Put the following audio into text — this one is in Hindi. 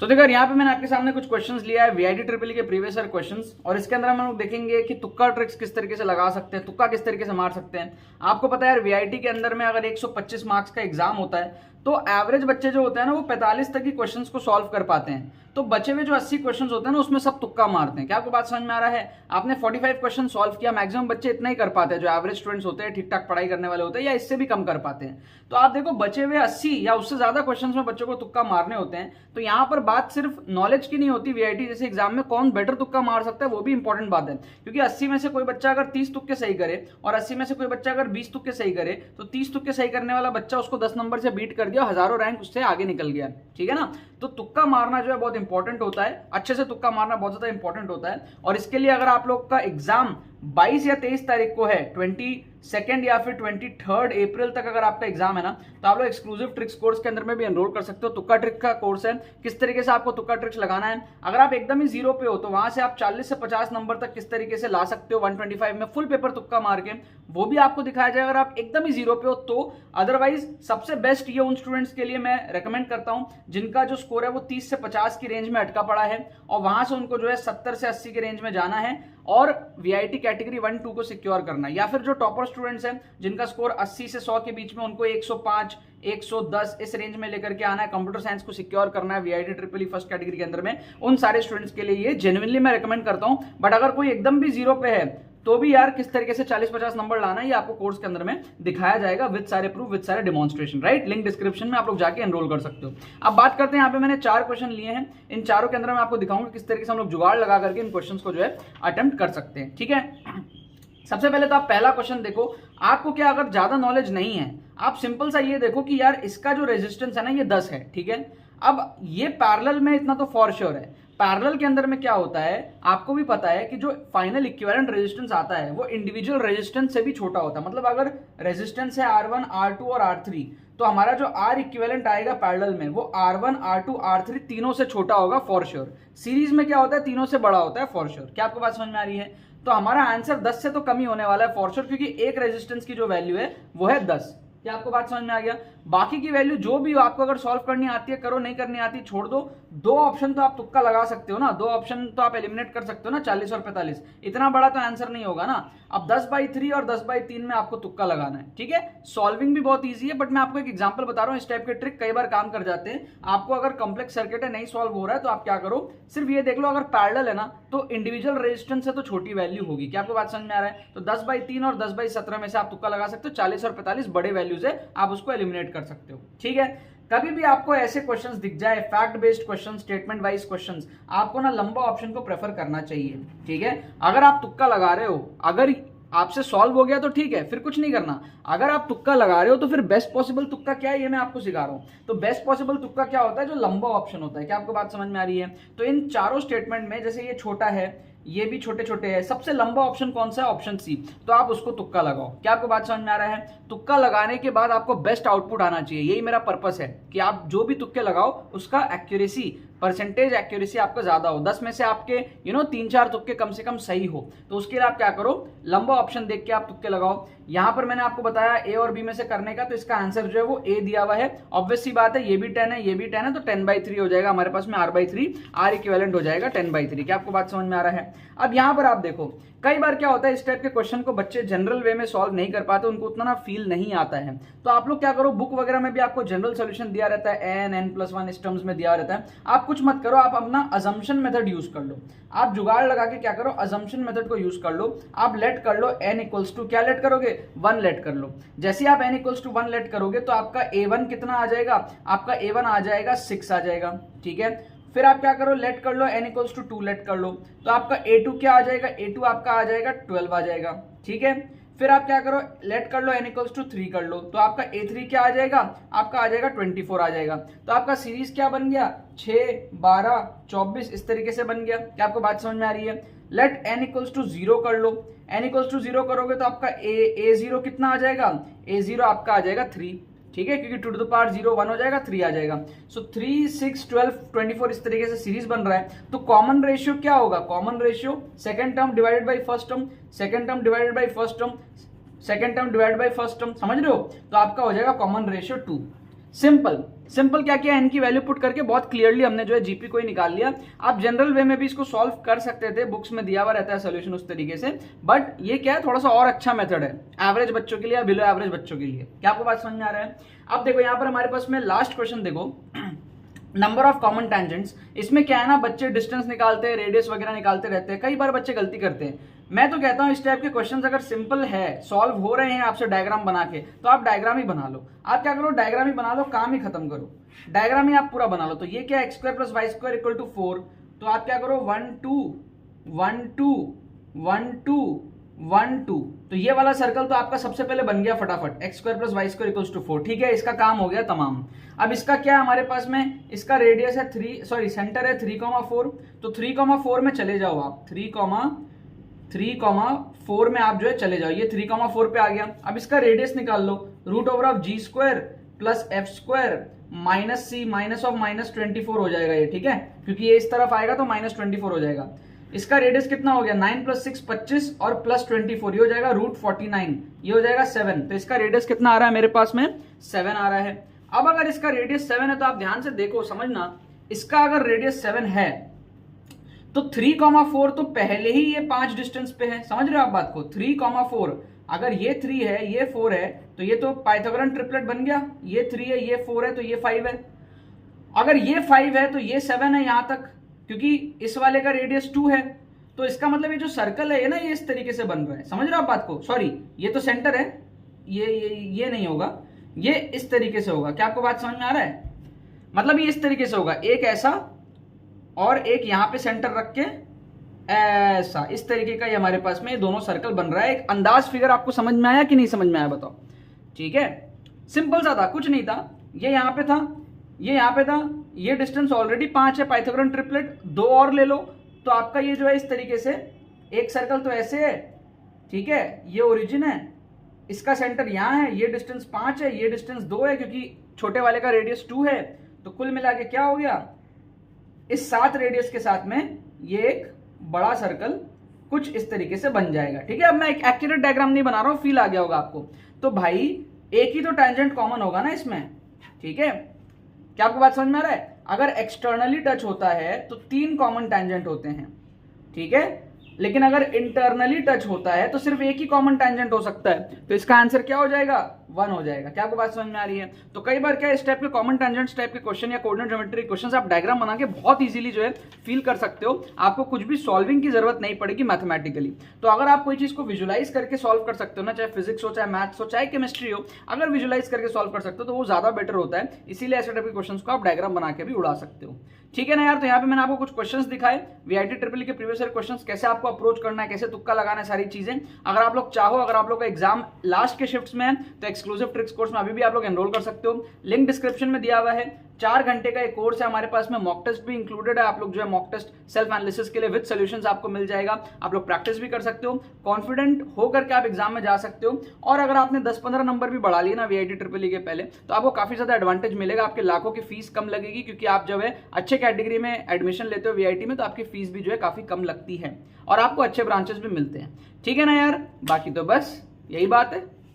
तो देखो यहाँ पे मैंने आपके सामने कुछ क्वेश्चंस लिया है वीआईटी ट्रिपल के प्रीवियस ईयर क्वेश्चंस, और इसके अंदर हम लोग देखेंगे कि तुक्का ट्रिक्स किस तरीके से लगा सकते हैं, तुक्का किस तरीके से मार सकते हैं। आपको पता है यार वीआईटी के अंदर में अगर 125 मार्क्स का एग्जाम होता है तो एवरेज बच्चे जो होते हैं ना वो 45 तक की क्वेश्चंस को सॉल्व कर पाते हैं। तो बचे हुए जो 80 क्वेश्चंस होते हैं ना उसमें सब तुक्का मारते हैं। क्या आपको बात समझ में आ रहा है? आपने 45 क्वेश्चन सॉल्व किया, मैक्सिमम बच्चे इतना ही कर पाते हैं जो एवरेज स्टूडेंट्स होते हैं, ठीक ठाक पढ़ाई करने वाले होते हैं, या इससे भी कम कर पाते हैं। तो आप देखो बचे हुए 80 या उससे ज्यादा क्वेश्चंस में बच्चों को तुक्का मारने होते हैं। तो यहाँ पर बात सिर्फ नॉलेज की नहीं होती, वीआईटी जैसे एग्जाम में कौन बेटर तुक्का मार सकता है वो भी इंपॉर्टेंट बात है। क्योंकि 80 में से कोई बच्चा अगर 30 तुक्के सही करे और 80 में से कोई बच्चा अगर 20 तुक्के सही करे तो 30 तुक्के सही करने वाला बच्चा उसको 10 नंबर से बीट कर दिया, हजारों रैंक उससे आगे निकल गया। ठीक है ना? तो तुक्का मारना जो है बहुत इंपॉर्टेंट होता है, अच्छे से तुक्का मारना बहुत ज्यादा इंपॉर्टेंट होता है। और इसके लिए अगर आप लोग का एग्जाम 22 या 23 तारीख को है, 22 या फिर 23 अप्रैल तक अगर आपका एग्जाम है ना, तो आप लोग एक्सक्लूसिव ट्रिक्स कोर्स के अंदर में भी एनरोल कर सकते हो। तुक्का ट्रिक का कोर्स है, किस तरीके से आपको तुक्का ट्रिक्स लगाना है। अगर आप एकदम ही जीरो पे हो तो वहां से आप 40 से 50 नंबर तक किस तरीके से ला सकते हो 125 में फुल पेपर तुक्का मार के, वो भी आपको दिखाया जाएगा अगर आप एकदम ही जीरो पे हो तो। अदरवाइज सबसे बेस्ट ये उन स्टूडेंट्स के लिए मैं रेकमेंड करता हूं जिनका जो स्कोर है वो 30 से 50 की रेंज में अटका पड़ा है और वहां से उनको जो है 70 से 80 की रेंज में जाना है और वीआईटी कैटेगरी 1-2 को सिक्योर करना है। या फिर जो टॉपर स्टूडेंट्स हैं जिनका स्कोर 80 से 100 के बीच में, उनको 105 110 इस रेंज में लेकर के आना है, कंप्यूटर साइंस को सिक्योर करना है वीआईटी ट्रिपल फर्स्ट कैटेगरी के अंदर में, उन सारे स्टूडेंट्स के लिए ये जेन्युइनली मैं रेकमेंड करता हूं। बट अगर कोई एकदम भी जीरो पे है तो भी यार किस तरीके से 40-50 नंबर लाना है ये आपको कोर्स के अंदर में दिखाया जाएगा विद सारे प्रूफ, विद सारे डेमोन्स्ट्रेशन। राइट, लिंक डिस्क्रिप्शन में आप लोग जाके एनरोल कर सकते हो। अब बात करते हैं, यहाँ पे मैंने 4 क्वेश्चन लिए हैं, इन चारों के अंदर मैं आपको दिखाऊंगा किस तरीके से हम लोग जुगाड़ लगा करके इन क्वेश्चन को जो है अटेम्प्ट कर सकते हैं। ठीक है, सबसे पहले तो आप पहला क्वेश्चन देखो। आपको क्या अगर ज्यादा नॉलेज नहीं है, आप सिंपल सा ये देखो कि यार इसका जो रेजिस्टेंस है ना ये 10 है। ठीक है, अब ये पैरेलल में इतना तो फॉर श्योर है। पैरेलल के अंदर में क्या होता है आपको भी पता है कि जो फाइनल इक्विवेलेंट रेजिस्टेंस आता है वो इंडिविजुअल रेजिस्टेंस से भी छोटा होता है। मतलब अगर रेजिस्टेंस है R1 R2 और R3 तो हमारा जो R इक्विवेलेंट आएगा पैरेलल में वो R1 R2 R3 तीनों से छोटा होगा फॉर श्योर। सीरीज में क्या होता है तीनों से बड़ा होता है फॉर श्योर। क्या आपको बात समझ में आ रही है? तो हमारा आंसर 10 से तो कम ही होने वाला है फॉर श्योर, क्योंकि एक रेजिस्टेंस की जो वैल्यू है वो है 10। क्या आपको बात समझ में आ गया? बाकी की वैल्यू जो भी हो आपको अगर सॉल्व करनी आती है करो, नहीं करनी आती छोड़ दो। 2 ऑप्शन तो आप तुक्का लगा सकते हो ना, 2 ऑप्शन तो आप एलिमिनेट कर सकते हो ना, 40 और 45। इतना बड़ा तो आंसर नहीं होगा ना। अब 10/3 और 10/3 में आपको तुक्का लगाना है। ठीक है, सॉल्विंग भी बहुत ईजी है, बट मैं आपको एक एग्जांपल बता रहा हूं। इस टाइप के ट्रिक कई बार काम कर जाते हैं। आपको अगर कॉम्प्लेक्स सर्किट है नहीं सॉल्व हो रहा है तो आप क्या करो, सिर्फ ये देख लो अगर पैरेलल है ना तो इंडिविजुअल रेजिस्टेंस है तो छोटी वैल्यू होगी। क्या आपको बात समझ में आ रहा है? तो 10/3 और 10/17 में से आप तुक्का लगा सकते हो, 40 और 45 बड़े वैल्यूज है, आप उसको एलिमिनेट कर सकते हो। ठीक है, कभी भी आपको ऐसे क्वेश्चंस दिख जाए fact based question, statement wise questions, आपको ना लंबा ऑप्शन को प्रेफर करना चाहिए। ठीक है, अगर आप तुक्का लगा रहे हो, अगर आपसे सॉल्व हो गया तो ठीक है, फिर कुछ नहीं करना। अगर आप तुक्का लगा रहे हो तो फिर बेस्ट पॉसिबल तुक्का क्या है ये मैं आपको सिखा रहा हूं। तो बेस्ट पॉसिबल तुक्का क्या होता है? जो लंबा ऑप्शन होता है। क्या आपको बात समझ में आ रही है? तो इन चारों स्टेटमेंट में जैसे ये छोटा है, ये भी छोटे छोटे हैं, सबसे लंबा ऑप्शन कौन सा है? Option C. तो आप उसको तुक्का लगाओ। क्या आपको बात समझ में आ रहा है? तुक्का लगाने के बाद आपको बेस्ट आउटपुट आना चाहिए, यही मेरा पर्पस है कि आप जो भी तुक्के लगाओ उसका एक्यूरेसी, परसेंटेज एक्यूरेसी आपका ज्यादा हो। 10 में से आपके 3-4 तुक्के कम से कम सही हो। तो उसके लिए आप क्या करो, लंबा ऑप्शन देख के आप तुक्के लगाओ। यहां पर मैंने आपको बताया ए और बी में से करने का, तो इसका आंसर जो है वो ए दिया हुआ है। ऑब्वियस सी बात है, ये भी 10 है ये भी 10 है, तो 10/3 हो जाएगा हमारे पास में, R/3 R इक्विवेलेंट हो जाएगा 10/3। क्या आपको बात समझ में आ रहा है? अब यहां पर आप देखो कई बार क्या होता है इस टाइप के क्वेश्चन को बच्चे जनरल वे में सॉल्व नहीं कर पाते, उनको उतना ना फील नहीं आता है। तो आप लोग क्या करो, बुक वगैरह में भी आपको जनरल सॉल्यूशन दिया रहता है, n+1 इस टर्म्स में दिया रहता है। आप कुछ मत करो, आप अपना अजम्पशन मेथड यूज कर लो। आप जुगाड़ लगा के क्या करो, अजम्पशन मेथड को यूज कर लो। आप लेट कर लो n= क्या लेट करोगे? 1 लेट कर लो। जैसे आप n=1 लेट करोगे तो आपका a1 कितना आ जाएगा? आपका a1 आ जाएगा 6 आ जाएगा। ठीक है, फिर आप क्या करो, लेट कर लो n=2 लेट कर लो, तो आपका a2 क्या आ जाएगा? a2 आपका आ जाएगा 12 आ जाएगा। ठीक है, फिर आप क्या करो, लेट कर लो n=3 कर लो, तो आपका a3 क्या आ जाएगा? आपका आ जाएगा 24 आ जाएगा। तो आपका सीरीज क्या बन गया? 6 12 24 इस तरीके से बन गया। क्या आपको बात समझ में आ रही है? लेट n=0 कर लो, n=0 करोगे तो आपका a0 कितना आ जाएगा? a0 आपका आ जाएगा 3। ठीक है, क्योंकि 2 to the power 0 1 हो जाएगा, 3 आ जाएगा। सो 3 6 12 24 इस तरीके से सीरीज बन रहा है। तो कॉमन रेशियो क्या होगा? Common ratio second term divided by first term, second term divided by first term, second term divided by first term, समझ रहे हो? तो आपका हो जाएगा कॉमन रेशियो 2। सिंपल सिंपल क्या किया, एन की वैल्यू पुट करके बहुत क्लियरली हमने जो है जीपी को ही निकाल लिया। आप जनरल वे में भी इसको सॉल्व कर सकते थे, बुक्स में दिया हुआ रहता है सोल्यूशन उस तरीके से, बट ये क्या है, थोड़ा सा और अच्छा मेथड है एवरेज बच्चों के लिए या बिलो एवरेज बच्चों के लिए। क्या आपको बात समझ में आ रहा है? अब देखो यहाँ पर हमारे पास में लास्ट क्वेश्चन देखो, नंबर ऑफ कॉमन टेंजेंट्स। इसमें क्या है ना, बच्चे डिस्टेंस निकालते हैं, रेडियस वगैरह निकालते रहते हैं, कई बार बच्चे गलती करते हैं। मैं तो कहता हूं इस टाइप के क्वेश्चंस अगर सिंपल है, सॉल्व हो रहे हैं आपसे डायग्राम बना के, तो आप डायग्राम ही बना लो। आप क्या करो, डायग्राम ही बना लो, काम ही खत्म करो, डायग्राम ही आप पूरा बना लो। तो ये क्या, x square plus y square equal to 4, तो आप क्या करो 1 2 1 2 1 2 1 2, तो ये वाला सर्कल तो आपका सबसे पहले बन गया फटाफट, x square plus y square equals to 4। ठीक है, इसका काम हो गया तमाम। अब इसका क्या है हमारे पास में, इसका रेडियस है 3, सॉरी सेंटर है 3,4, तो 3,4 में चले जाओ आप, 3,4 में आप जो है चले जाओ, ये 3,4 पे आ गया। अब इसका रेडियस निकाल लो, root over of g square plus f square minus c minus of minus 24 हो जाएगा ये। ठीक है, क्योंकि ये इस तरफ आएगा तो माइनस 24 हो जाएगा। इसका रेडियस कितना हो गया, 9 + 6 25 और प्लस 24, ये हो जाएगा रूट 49, ये हो जाएगा 7। तो इसका रेडियस कितना आ रहा है मेरे पास में, 7 आ रहा है। अब अगर इसका रेडियस 7 है तो आप ध्यान से देखो, समझना, इसका अगर रेडियस 7 है तो 3,4 तो पहले ही ये 5 डिस्टेंस पे है। समझ रहे हो आप बात को, 3,4 अगर ये 3 है, ये 4 है, तो ये तो पाइथागोरन ट्रिपलेट बन गया, ये 3 है, ये 4 है, तो ये 5 है। अगर ये 5 है तो ये 7 है यहां तक, क्योंकि इस वाले का रेडियस 2 है। तो इसका मतलब ये जो सर्कल है ना, ये इस तरीके से बन रहा है। समझ रहे हो आप बात को, सॉरी ये तो सेंटर है, ये नहीं होगा, ये इस तरीके से होगा। क्या आपको बात समझ में आ रहा है? मतलब ये इस तरीके से होगा, एक ऐसा और एक यहां पे सेंटर रख के ऐसा, इस तरीके का ये हमारे पास में ये दोनों सर्कल बन रहा है। एक अंदाज फिगर आपको समझ में आया कि नहीं समझ में आया बताओ? ठीक है, सिंपल सा था, कुछ नहीं था, ये यहां पे था, ये यहां पे था, ये डिस्टेंस ऑलरेडी 5 है, पाइथागोरन ट्रिपलेट 2 और ले लो, तो आपका ये जो है इस तरीके से एक सर्कल तो ऐसे है। ठीक है, ये ओरिजिन है, इसका सेंटर यहां है, ये डिस्टेंस 5 है, ये डिस्टेंस 2 है, क्योंकि छोटे वाले का रेडियस 2 है। तो कुल मिला के क्या हो गया, इस 7 रेडियस के साथ में ये एक बड़ा सर्कल कुछ इस तरीके से बन जाएगा। ठीक है, अब मैं एक एक्यूरेट डायग्राम नहीं बना रहा हूं, फील आ गया होगा आपको। तो भाई एक ही तो टेंजेंट कॉमन होगा ना इसमें। ठीक है, क्या आपको बात समझ में आ रहा है? अगर एक्सटर्नली टच होता है तो 3 कॉमन टेंजेंट होते हैं। ठीक है, लेकिन अगर इंटरनली टच होता है तो सिर्फ एक ही कॉमन टेंजेंट हो सकता है। तो इसका आंसर क्या हो जाएगा, 1 हो जाएगा। क्या आपको बात समझ में आ रही है? तो कई बार क्या इस टाइप के कॉमन टेंजेंट्स टाइप के क्वेश्चन या कोऑर्डिनेट ज्योमेट्री क्वेश्चंस आप डायग्राम बना के बहुत इजीली जो है फील कर सकते हो। आपको कुछ भी सॉल्विंग की जरूरत नहीं पड़ेगी मैथमेटिकली। तो अगर आप कोई चीज को विजुलाइज करके सॉल्व कर सकते हो ना, चाहे फिजिक्स हो, चाहे मैथ्स हो, चाहे केमिस्ट्री हो, अगर विजुलाइज करके सॉल्व कर सकते हो तो वो ज्यादा बेटर होता है। इसीलिए ऐसे टाइप के क्वेश्चन को आप डायग्राम बना के भी उड़ा सकते हो। ठीक है ना यार? तो यहाँ पे मैंने आपको कुछ क्वेश्चंस दिखाए, वीआईटी ट्रिपल के प्रीवियस ईयर क्वेश्चंस, कैसे आपको अप्रोच करना है, कैसे तुक्का लगाना है, सारी चीजें। अगर आप लोग चाहो, अगर आप लोग का एग्जाम लास्ट के शिफ्ट्स में है तो एक्सक्लूसिव ट्रिक्स कोर्स में अभी भी आप लोग एनरोल कर सकते हो, लिंक डिस्क्रिप्शन में दिया हुआ है। 4 घंटे का एक कोर्स है हमारे पास में, मॉक टेस्ट भी इंक्लूडेड है। आप लोग जो है मॉक टेस्ट सेल्फ एनालिसिस के लिए विद सॉल्यूशंस आपको मिल जाएगा, आप लोग प्रैक्टिस भी कर सकते हो, कॉन्फिडेंट होकर के आप एग्जाम में जा सकते हो। और अगर आपने 10-15 नंबर भी बढ़ा लिए ना वीआईटी ट्रिपल के पहले, तो आपको काफी ज्यादा एडवांटेज मिलेगा, आपके लाखों की फीस कम लगेगी, क्योंकि आप जब है अच्छे कैटेगरी में एडमिशन लेते हो वीआईटी में तो आपकी फीस भी जो है काफी कम लगती है और आपको अच्छे ब्रांचेस भी मिलते हैं। ठीक है ना यार? बाकी तो बस यही बात है।